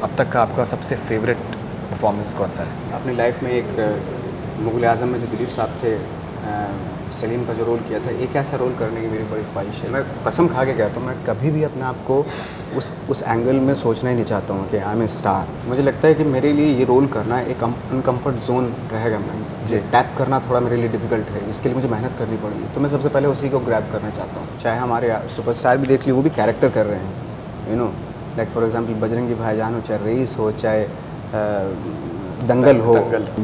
अब तक का आपका सबसे फेवरेट परफॉर्मेंस कौन सा है? अपनी लाइफ में एक मुग़ल आज़म में जो दिलीप साहब थे, सलीम का जो रोल किया था, एक ऐसा रोल करने की मेरी बड़ी ख्वाहिश है। मैं कसम खा के कहता हूँ, मैं कभी भी अपने आप को उस एंगल में सोचना ही नहीं चाहता हूँ कि आई एम ए स्टार। मुझे लगता है कि मेरे लिए ये रोल करना एक अनकम्फर्ट जोन रहेगा। मैं टैप करना थोड़ा मेरे लिए डिफ़िकल्ट है, इसके लिए मुझे मेहनत करनी पड़ेगी। तो मैं सबसे पहले उसी को ग्रैब करना चाहता हूँ। चाहे हमारे सुपरस्टार भी देख ली, वो भी कैरेक्टर कर रहे हैं, लाइक फॉर एग्जांपल बजरंगी भाईजान हो, चाहे रईस हो, चाहे दंगल हो।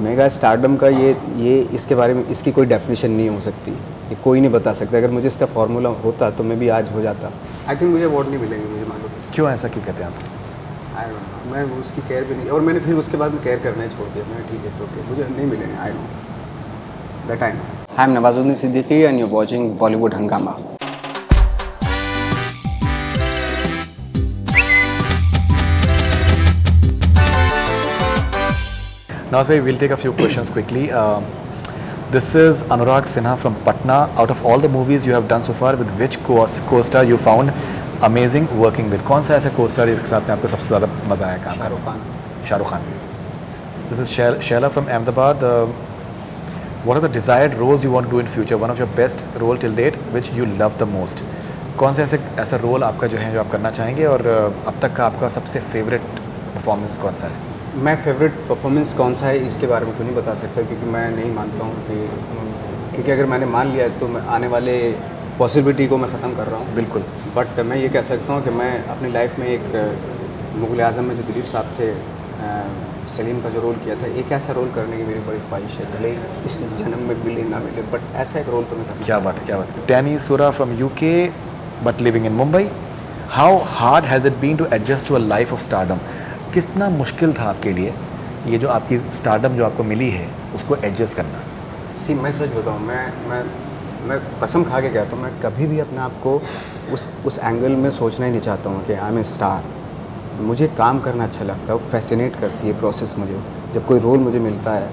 मेगा स्टारडम का ये इसके बारे में इसकी कोई डेफिनेशन नहीं हो सकती, ये कोई नहीं बता सकता। अगर मुझे इसका फार्मूला होता तो मैं भी आज हो जाता। आई थिंक मुझे अवार्ड नहीं मिलेंगे, मुझे मालूम है। क्यों ऐसा क्यों कहते हैं आप? आई डोंट नो, मैं उसकी केयर भी नहीं, और मैंने फिर उसके बाद में केयर करना ही छोड़ दिया। मैं ठीक है, इट्स ओके, मुझे नहीं मिलेंगे। I know that I know. I am Nawazuddin Siddiqui and you watching Bollywood हंगामा। Nawaz bhai, we'll take a few questions quickly. This is Anurag Sinha from Patna. Out of all the movies you have done so far, with which co-star you found amazing working with? कौन सा ऐसा co-star जिसके साथ में आपको सबसे ज़्यादा मज़ा आया काम करने? Shahrukh Khan. This is Shaila from Ahmedabad. What are the desired roles you want to do in future? One of your best role till date, which you love the most. कौन सा ऐसा रोल आपका जो है जो आप करना चाहेंगे, और अब तक का आपका सबसे फेवरेट परफॉर्मेंस कौन सा है? मैं फेवरेट परफॉर्मेंस कौन सा है इसके बारे में तो नहीं बता सकता, क्योंकि मैं नहीं मानता हूँ क्योंकि अगर मैंने मान लिया तो मैं आने वाले पॉसिबिलिटी को मैं ख़त्म कर रहा हूँ। बिल्कुल। बट मैं ये कह सकता हूँ कि मैं अपनी लाइफ में एक मुग़ल आज़म में जो दिलीप साहब थे, सलीम का जो रोल किया था, एक ऐसा रोल करने की मेरी बड़ी ख्वाहिश है। भले इस जन्म में मिले ना मिले, बट ऐसा एक रोल तो मैं करना। क्या बात है, क्या बात है। Danny Sura from UK but living in Mumbai. How hard has it been to adjust to a life of stardom? कितना मुश्किल था आपके लिए ये जो आपकी स्टारडम जो आपको मिली है उसको एडजस्ट करना? मैं सच बताऊँ, मैं कसम खा के कहता हूँ, मैं कभी भी अपने आप को उस एंगल में सोचना ही नहीं चाहता हूँ कि आई एम ए स्टार। मुझे काम करना अच्छा लगता है, वो फैसिनेट करती है प्रोसेस मुझे। जब कोई रोल मुझे मिलता है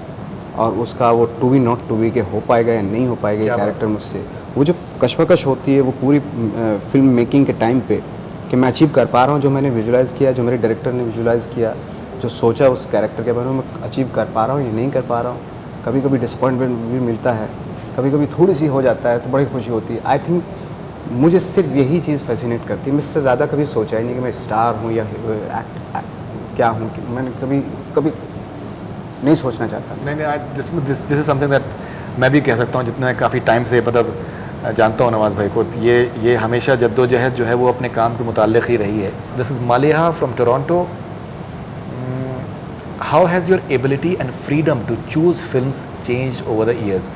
और उसका वो to be not to be के हो पाएगा या नहीं हो पाएगा ये कैरेक्टर मुझसे, वो जो कश्मकश होती है वो पूरी फिल्म मेकिंग के टाइम पे कि मैं अचीव कर पा रहा हूँ जो मैंने विजुलाइज़ किया, जो मेरे डायरेक्टर ने विजुलाइज़ किया, जो सोचा उस कैरेक्टर के बारे में, मैं अचीव कर पा रहा हूँ या नहीं कर पा रहा हूँ। कभी कभी डिसअपॉइंटमेंट भी मिलता है, कभी कभी थोड़ी सी हो जाता है तो बड़ी खुशी होती है। आई थिंक मुझे सिर्फ यही चीज़ फैसिनेट करती है। मैं इससे ज़्यादा कभी सोचा ही नहीं कि मैं स्टार हूँ या क्या हूँ, मैंने कभी नहीं सोचना चाहता। नहीं, दिस इज समथिंग दैट मैं भी कह सकता हूँ, जितना काफ़ी टाइम से मतलब जानता हूँ नवाज़ भाई को, ये हमेशा जद्दोजहद जो है वो अपने काम के मुताल्लिक़ ही रही है. This is Maliha from Toronto. How has your ability and freedom to choose films changed over the years?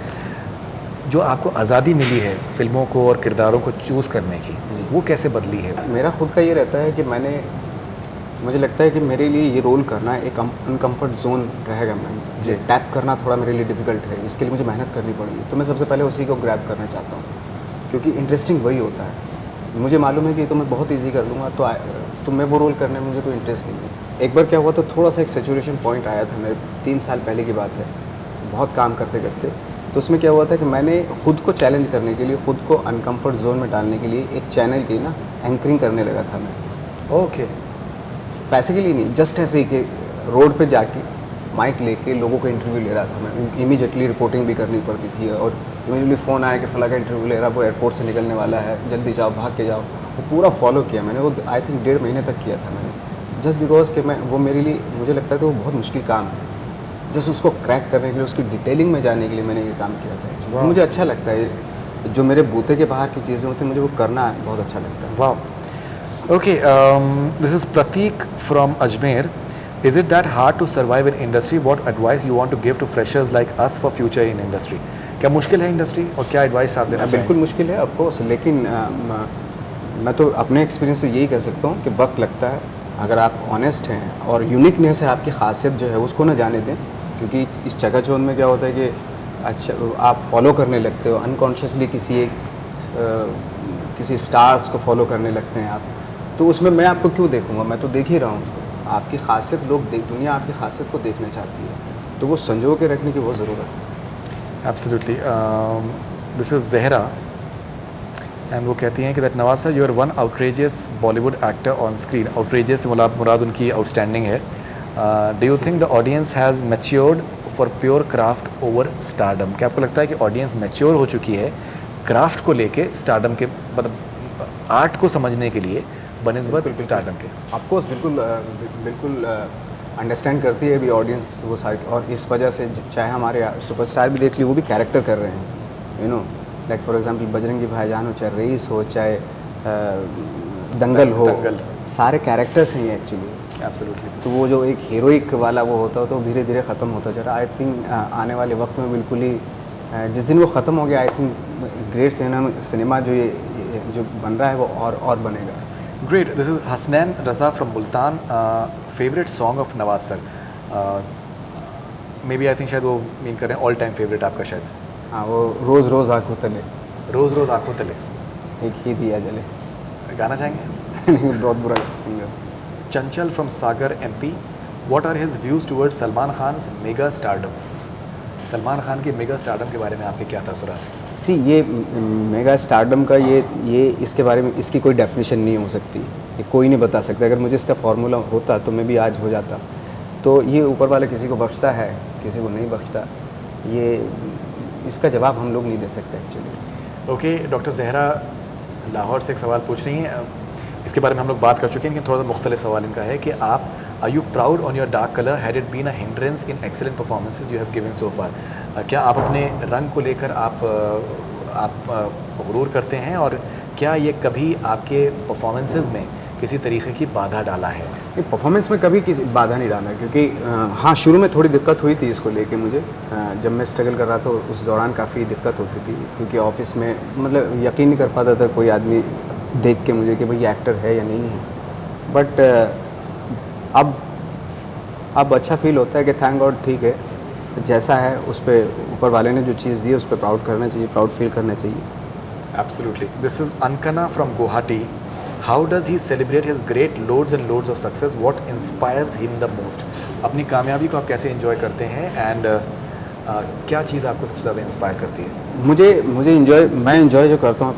जो आपको आज़ादी मिली है फिल्मों को और किरदारों को चूज़ करने की, वो कैसे बदली है? मेरा खुद का ये रहता है कि मुझे लगता है कि मेरे लिए ये रोल करना एक अनकम्फर्ट जोन रहेगा। मैं टैप करना थोड़ा मेरे लिए डिफ़िकल्ट है, इसके लिए मुझे मेहनत करनी पड़ेगी। तो मैं सबसे पहले उसी को ग्रैब करना चाहता हूँ, क्योंकि इंटरेस्टिंग वही होता है। मुझे मालूम है कि तो मैं बहुत ईजी कर लूँगा, तो मैं वो रोल करने में मुझे कोई इंटरेस्ट नहीं है। एक बार क्या हुआ, तो थोड़ा सा एक सैचुरेशन पॉइंट आया था, मेरे 3 साल पहले की बात है, बहुत काम करते करते। तो उसमें क्या हुआ था कि मैंने खुद को चैलेंज करने के लिए, खुद को अनकम्फर्ट जोन में डालने के लिए एक चैनल की एंकरिंग करने लगा था मैं। ओके। पैसे के लिए नहीं, जस्ट ऐसे ही कि रोड पे जाके माइक लेके लोगों का इंटरव्यू ले रहा था मैं। इमीडिएटली रिपोर्टिंग भी करनी पड़ती थी, और इमीडिएटली फ़ोन आया कि फ़लाँ का इंटरव्यू ले रहा, वो एयरपोर्ट से निकलने वाला है, जल्दी जाओ, भाग के जाओ। वो पूरा फॉलो किया मैंने, वो आई थिंक 1.5 महीने तक किया था मैंने, जस्ट बिकॉज कि वो मेरे लिए, मुझे लगता है कि वो बहुत मुश्किल काम है। जस्ट उसको क्रैक करने के लिए, उसकी डिटेलिंग में जाने के लिए मैंने ये काम किया था। मुझे अच्छा लगता है, जो मेरे बूते के बाहर की चीज़ें होती हैं मुझे वो करना बहुत अच्छा लगता है। वाह. Okay, this is Pratik from Ajmer. Is it that hard to survive in industry? What advice you want to give to freshers like us for future in industry? क्या मुश्किल है इंडस्ट्री, और क्या एडवाइस आप देना? बिल्कुल मुश्किल है ऑफ कोर्स, लेकिन मैं तो अपने एक्सपीरियंस से यही कह सकता हूँ कि वक्त लगता है। अगर आप ऑनेस्ट हैं और यूनिकनेस है आपकी खासियत जो है उसको ना जाने दें, क्योंकि इस चकाचौंध में क्या होता है कि अच्छा आप फॉलो करने लगते हो अनकॉन्शियसली, किसी स्टार्स को फॉलो करने लगते हैं आप। तो उसमें मैं आपको क्यों देखूंगा, मैं तो देख ही रहा हूँ उसको। आपकी खासियत दुनिया आपकी खासियत को देखना चाहती है, तो वो संजो के रखने की बहुत ज़रूरत है। Absolutely. This is Zehra. And वो कहती हैं कि that Nawaz sir, you are one outrageous Bollywood actor on screen. Outrageous मुराद उनकी आउटस्टैंडिंग है. Do you think the audience has matured for pure craft over stardom? क्या आपको लगता है कि ऑडियंस मैच्योर हो चुकी है क्राफ्ट को लेके स्टारडम के, मतलब आर्ट को समझने के लिए बनिस्बत स्टारडम के? ऑफकोर्स बिल्कुल अंडरस्टैंड करती है अभी ऑडियंस वो सारी, और इस वजह से चाहे हमारे सुपरस्टार भी देख ली, वो भी कैरेक्टर कर रहे हैं, you know. Like for example Bajrangi भाईजान हो, चाहे रईस हो, चाहे दंगल हो, सारे कैरेक्टर्स हैं ये एक्चुअली. एब्सोल्युटली. तो वो जो एक हीरोइक वाला वो होता है तो धीरे धीरे ख़त्म होता जा रहा है. आई थिंक आने वाले वक्त में बिल्कुल ही जिस दिन वो ख़त्म हो गया, आई थिंक ग्रेट सिनेमा जो ये जो बन रहा है वो और बनेगा. Great. This is Hasnain Raza from Multan. Favourite song of Nawaz sir? Maybe I think शायद वो मीन कर रहे हैं ऑल टाइम फेवरेट आपका शायद. हाँ, वो रोज़ रोज़ आँखों तले. रोज़ रोज़ आंखों तले. एक ही दिया जले. गाना चाहेंगे? बहुत बुरा singer. Chanchal from Sagar MP. What are his views towards Salman Khan mega stardom? Salman Khan के मेगा स्टारडम के बारे में आपके क्या तासुरात? सी ये मेगा स्टारडम का ये इसके बारे में इसकी कोई डेफिनेशन नहीं हो सकती. ये कोई नहीं बता सकता. अगर मुझे इसका फार्मूला होता तो मैं भी आज हो जाता. तो ये ऊपर वाला किसी को बख्शता है, किसी को नहीं बख्शता. ये इसका जवाब हम लोग नहीं दे सकते actually. Okay. Doctor Zahra Lahore से एक सवाल पूछ रही हैं. इसके बारे में हम लोग बात कर चुके हैं, लेकिन थोड़ा सा मुख्तलिफ सवाल इनका है कि आप are you proud on your dark colour? Had it been a hindrance in excellent performances you have given so far? क्या आप अपने रंग को लेकर आप गुरूर करते हैं, और क्या ये कभी आपके परफॉर्मेंसेज में किसी तरीके की बाधा डाला है? परफॉर्मेंस में कभी किसी बाधा नहीं डाला, क्योंकि हाँ शुरू में थोड़ी दिक्कत हुई थी इसको लेके मुझे. जब मैं स्ट्रगल कर रहा था उस दौरान काफ़ी दिक्कत होती थी, क्योंकि ऑफिस में मतलब यकीन नहीं कर पाता था कोई आदमी देख के मुझे कि भाई ये एक्टर है या नहीं है. बट अब अच्छा फील होता है कि थैंक गॉड ठीक है, जैसा है उस पर ऊपर वाले ने जो चीज़ दी है उस पर प्राउड करना चाहिए, प्राउड फील करना चाहिए. Absolutely. This is Ankana from Guwahati. How does he celebrate his great loads and loads of success? What inspires him the most? अपनी कामयाबी को आप कैसे एंजॉय करते हैं, एंड क्या चीज़ आपको सबसे ज़्यादा इंस्पायर करती है? मैं एंजॉय जो करता हूँ,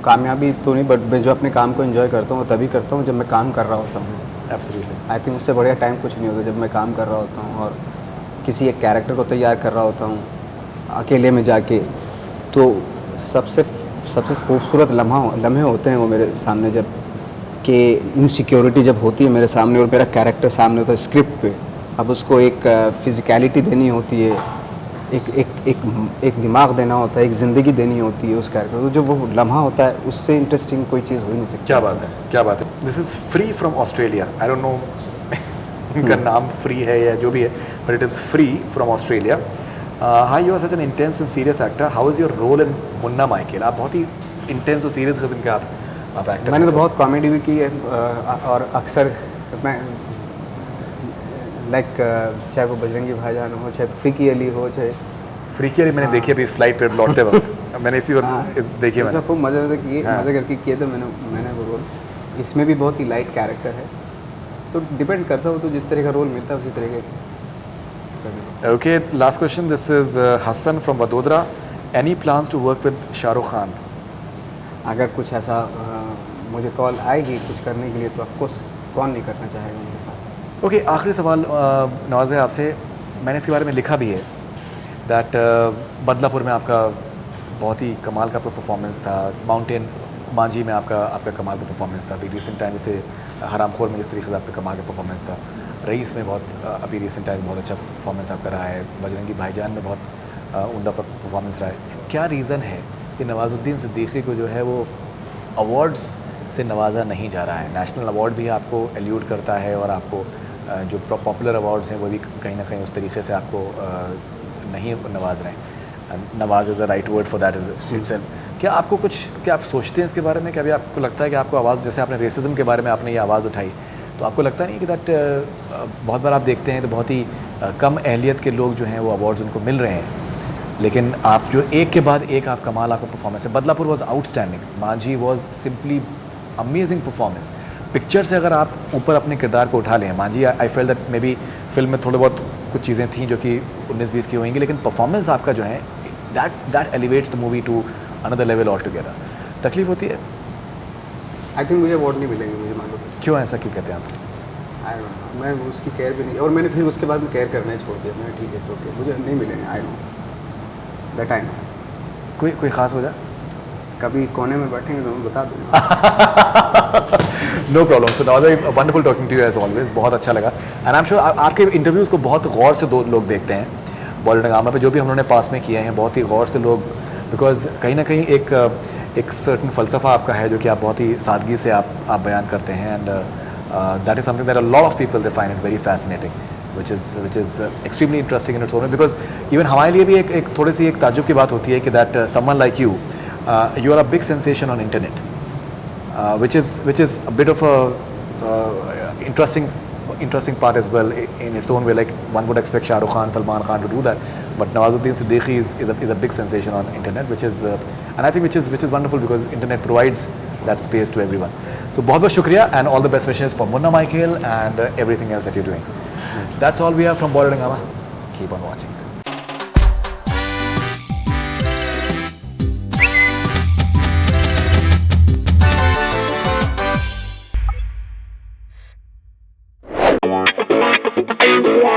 कामयाबी तो नहीं, बट मैं जो अपने काम को एंजॉय करता हूँ तभी करता हूँ जब मैं काम कर रहा होता हूँ. Absolutely. आई थिंक उससे बढ़िया टाइम कुछ नहीं होता जब मैं काम कर रहा होता हूँ और किसी एक कैरेक्टर को तैयार कर रहा होता हूँ अकेले में जाके. तो सबसे खूबसूरत लम्हे होते हैं वो मेरे सामने, जब कि इनसिक्योरिटी जब होती है मेरे सामने और मेरा कैरेक्टर सामने होता है स्क्रिप्ट पे. अब उसको एक फिज़िकलिटी देनी होती है, एक दिमाग देना होता है, एक ज़िंदगी देनी होती है उस कैरेक्टर को. जो वो लम्हा होता है उससे इंटरेस्टिंग कोई चीज़ हो ही नहीं सकती. क्या बात है, क्या बात है. This is free from Australia. I don't know इनका नाम फ्री है या जो भी है, but it is free from Australia. Hi, you are such an intense and serious actor. How is your role in Munna Michael? आप बहुत ही इंटेंस और सीरियस किस्म के आप एक्टर. मैंने तो बहुत कॉमेडी भी की है, और अक्सर मैं लाइक चाहे वो बजरंगी भाईजान हो, चाहे फ्रीकी अली हो, चाहे फ्रीकी अली मैंने देखी अभी इस फ्लाइट पे लौटते वक्त. मैंने इसी वक्त देखी है. खूब मज़े किए, मज़े करके किए. तो मैंने वो रोल इसमें भी बहुत ही लाइट कैरेक्टर है, तो डिपेंड करता हो, तो जिस तरह का रोल मिलता है उसी तरह का. Okay, last question. This is Hassan from Vadodara. Any plans to work with Shah Rukh Khan? अगर कुछ ऐसा मुझे कॉल आएगी कुछ करने के लिए तो ऑफकोर्स कौन नहीं करना चाहेगा उनके साथ. ओके. आखिरी सवाल नवाज भाई आपसे. मैंने इसके बारे में लिखा भी है दैट बदलापुर में आपका बहुत ही कमाल का परफॉर्मेंस था. माउंटेन मांझी में आपका कमाल का परफॉर्मेंस था. अभी रिसेंट टाइम से हरामखोर में जिस तरीके से आपका कमाल का परफॉर्मेंस था. रईस में बहुत अभी रिसेंट टाइम बहुत अच्छा परफॉर्मेंस आपका रहा है. बजरंगी भाईजान में बहुत उम्दा परफॉर्मेंस रहा है. क्या रीज़न है कि नवाजुद्दीन सिद्दीकी को जो है वो अवार्ड्स से नवाजा नहीं जा रहा है? नेशनल अवार्ड भी आपको एल्यूड करता है, और आपको जो पॉपुलर अवार्ड्स हैं वो भी कहीं ना कहीं उस तरीके से आपको नहीं नवाज रहे हैं. Nawaz is a right word for that is itself. क्या आप सोचते हैं इसके बारे में? क्या अभी आपको लगता है कि आपको आवाज़, जैसे आपने रेसिज्म के बारे में आपने ये आवाज़ उठाई, तो आपको लगता नहीं कि दैट बहुत बार आप देखते हैं तो बहुत ही कम अहलियत के लोग जो हैं वो अवार्ड्स उनको मिल रहे हैं, लेकिन आप जो एक के बाद एक आप कमाल आपका परफॉर्मेंस है. Badlapur was outstanding. Manjhi was simply amazing performance. Picture से अगर आप ऊपर अपने किरदार को उठा लें, Manjhi I feel that maybe film में थोड़े बहुत कुछ चीज़ें थी जो कि 19-20 की होंगी, लेकिन परफॉर्मेंस आपका जो है that elevates the movie two another level all together. तकलीफ होती है? आई थिंक मुझे अवार्ड नहीं मिलेंगे, मुझे मालूम है। क्यों ऐसा क्यों कहते हैं आप? आई डोंट नो, मैं उसकी केयर भी नहीं, और मैंने फिर उसके बाद में केयर करना ही छोड़ दिया। मैंने ठीक है, ओके, मुझे नहीं मिलेंगे। I know that, I know. कोई ख़ास वजह? कभी कोने में बैठेंगे तो मैं बता दूँगा। No problem. So Nazir, wonderful talking to you as always, बहुत अच्छा लगा। एंड आई एम श्योर आपके इंटरव्यूज़ को बहुत गौर से दो लोग देखते हैं बॉलीवुड हंगामा पे, जो भी हम लोगों ने पास में किए हैं, बहुत ही गौर से लोग, बिकॉज कहीं ना कहीं एक सर्टन फ़लसफ़ा आपका है जो कि आप बहुत ही सादगी से आप बयान करते हैं, and that is something that a lot of people they find it very fascinating, which is extremely interesting in its own way, because even हमारे लिए भी एक थोड़ी सी एक ताज्जुब की बात होती है कि that someone like you, you are a big sensation on internet, which is a bit of a interesting part as well in its own way. Like one would expect Shah Rukh Khan, Salman Khan to do that, but Nawazuddin Siddiqui is a big sensation on internet, which is and I think which is wonderful, because internet provides that space to everyone. So बहुत शुक्रिया and all the best wishes for Munna Michael and everything else that you're doing. That's all we have from Bollywood Hungama. Keep on watching. Yeah.